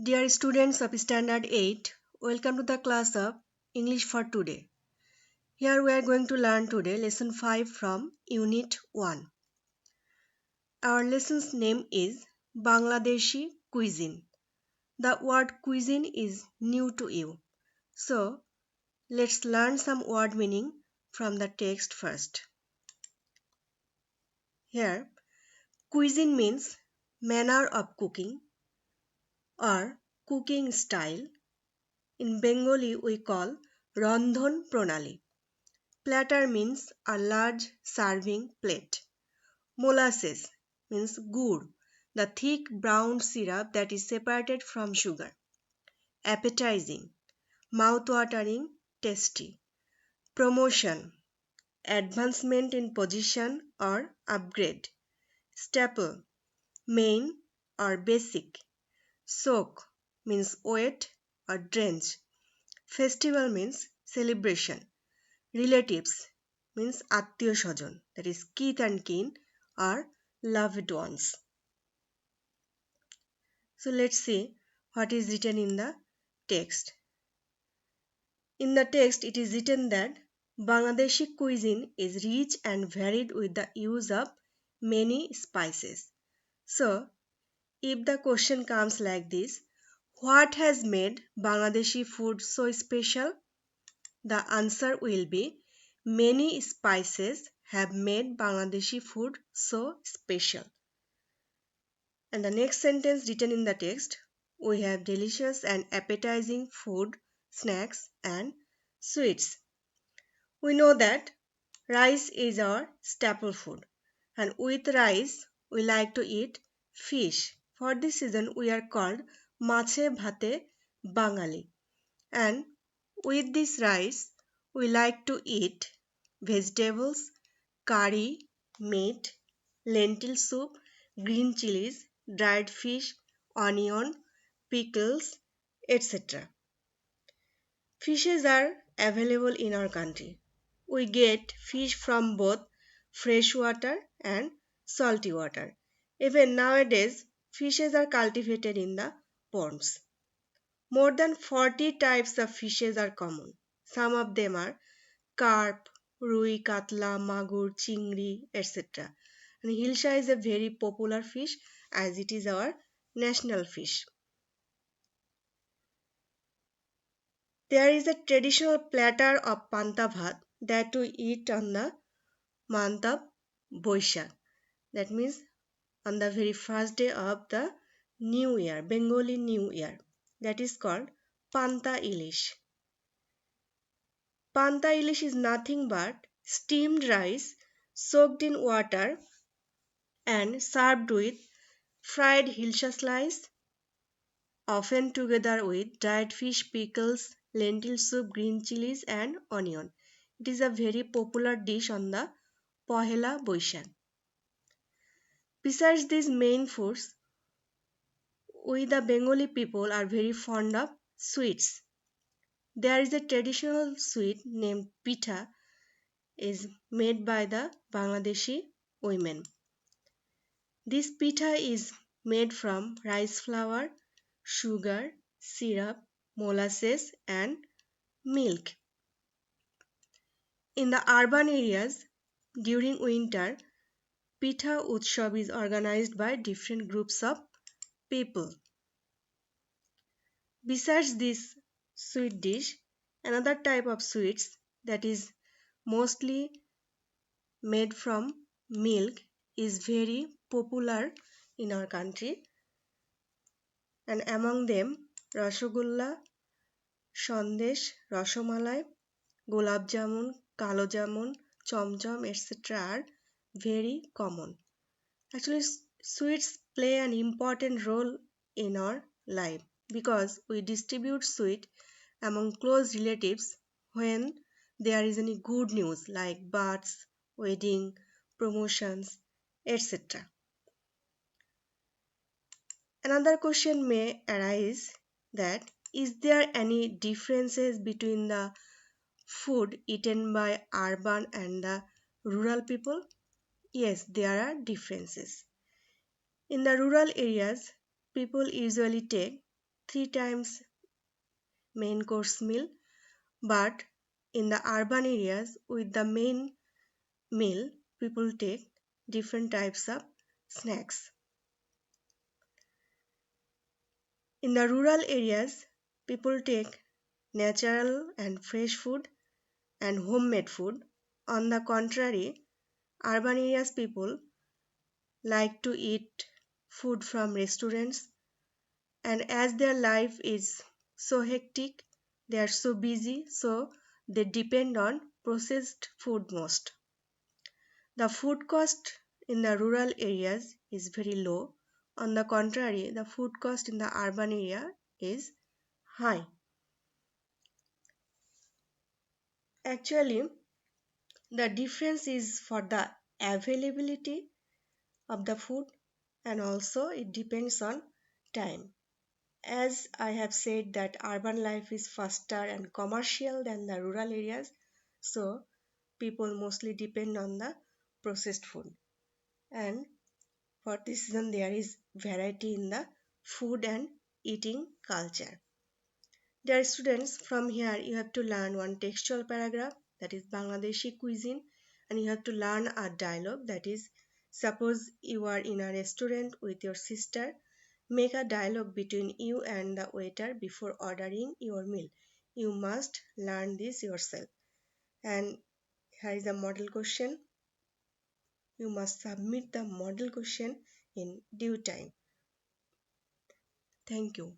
Dear students of Standard 8, welcome to the class of English for today. Here we are going to learn today lesson 5 from Unit 1. Our lesson's name is Bangladeshi Cuisine. The word cuisine is new to you. So, let's learn some word meaning from the text first. Here, cuisine means manner of cooking or cooking style. In Bengali we call Randhon Pranali. Platter means a large serving plate. Molasses means gur, the thick brown syrup that is separated from sugar. Appetizing, mouth-watering, tasty. Promotion, advancement in position or upgrade. Staple, main or basic. Soak means wet or drench. Festival means celebration. Relatives means আত্মীয় স্বজন, that is kith and kin or loved ones. So let's see what is written in the text. In the text it is written that Bangladeshi cuisine is rich and varied with the use of many spices. So if the question comes like this, what has made Bangladeshi food so special? The answer will be many spices have made Bangladeshi food so special. And the next sentence written in the text, we have delicious and appetizing food, snacks and sweets. We know that rice is our staple food, and with rice we like to eat fish. For this reason we are called মাছে ভাতে বাঙালি. And with this rice we like to eat vegetables, curry, meat, lentil soup, green chilies, dried fish, onion, pickles, etc. Fishes are available in our country. We get fish from both fresh water and salty water. Even nowadays, fishes are cultivated in the ponds. More than 40 types of fishes are common. Some of them are carp, rui, katla, magur, chingri, etc. And hilsa is a very popular fish as it is our national fish. There is a traditional platter of panta bhat that we eat on the month of Boishak. That means on the very first day of the New Year, Bengali New Year. That is called Panta Ilish. Panta Ilish is nothing but steamed rice soaked in water and served with fried hilsa slice, often together with dried fish, pickles, lentil soup, green chilies and onion. It is a very popular dish on the Pohela Boishak. Besides these main foods, we the Bengali people are very fond of sweets. There is a traditional sweet named pitha is made by the Bangladeshi women. This pitha is made from rice flour, sugar, syrup, molasses and milk. In the urban areas, during winter, Pitha Utsav is organized by different groups of people. Besides this sweet dish, another type of sweets that is mostly made from milk is very popular in our country, and among them Rasgulla, Sandesh, Rasamalai, Gulab Jamun, Kalo Jamun, Chom Chom, etc. are very common. Actually, sweets play an important role in our life because we distribute sweet among close relatives when there is any good news like births, wedding, promotions, etc. Another question may arise that is there any differences between the food eaten by urban and the rural people? Yes, there are differences. In the rural areas, people usually take 3 times main course meal, but in the urban areas with the main meal, people take different types of snacks. In the rural areas, people take natural and fresh food and homemade food. On the contrary, urban areas people like to eat food from restaurants, and as their life is so hectic, they are so busy, so they depend on processed food most. The food cost in the rural areas is very low. On the contrary, the food cost in the urban area is high. Actually, the difference is for the availability of the food, and also it depends on time. As I have said that urban life is faster and commercial than the rural areas, so people mostly depend on the processed food. And for this reason, there is variety in the food and eating culture. Dear students, from here you have to learn one textual paragraph, that is Bangladeshi cuisine, and you have to learn a dialogue, that is, suppose you are in a restaurant with your sister, make a dialogue between you and the waiter before ordering your meal. You must learn this yourself. And here is a model question. You must submit the model question in due time. Thank you.